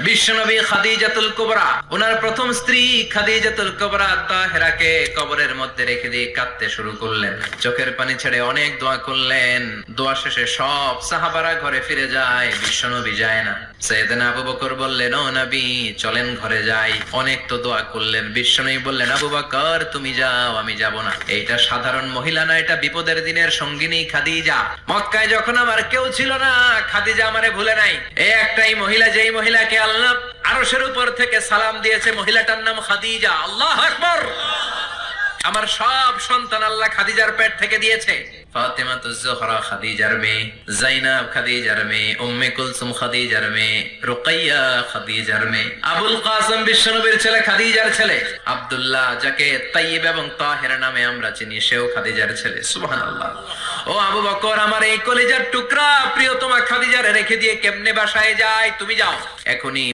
বিশ্বনবী খাদিজাতুল কুবরা, ওনার প্রথম স্ত্রী খাদিজাতুল কুবরা তাহেরাকে কবরের মধ্যে রেখে দিয়ে কাঁদতে শুরু করলেন, চোখের পানি ছেড়ে অনেক দোয়া করলেন। দোয়া শেষে সব সাহাবারা ঘরে ফিরে যায়, বিশ্বনবী যায় না। সাইয়েদনা আবু বকর বললেন, ও নবী চলেন ঘরে যাই, অনেক তো দোয়া করলেন। বিশ্বনবী বললেন, আবু বকর তুমি যাও, আমি যাব না। এইটা সাধারণ মহিলা না, এটা বিপদের দিনের সঙ্গিনী খাদিজা। মক্কায় যখন আমার কেউ ছিল না, খাদিজা আমারে ভুলে নাই। এই একটাই মহিলা, যেই মহিলাকে আল্লাহ আরশের উপর থেকে সালাম দিয়েছে, মহিলাটার নাম খাদিজা। আল্লাহু আকবার। আমার সব সন্তান আল্লাহ খাদিজার পেট থেকে দিয়েছে। ফাতেমা তুজ-জোহরা খাদিজার মেয়ে, যায়েনব খাদিজার মেয়ে, উম্মে কুলসুম খাদিজার মেয়ে, রুকাইয়া খাদিজার মেয়ে, আবুল কাসেম বিশ্বনবীর ছেলে খাদিজার ছেলে, আব্দুল্লাহ যাকে তাইয়্যিব এবং তাহের নামে আমরা চিনি, সেও খাদিজার ছেলে। সুবহানাল্লাহ। ও আবু বকর, আমার এই কলিজার টুকরা প্রিয়তমা খাদিজারে রেখে দিয়ে কেমনে বাসায় যায়? তুমি যাও এখনই।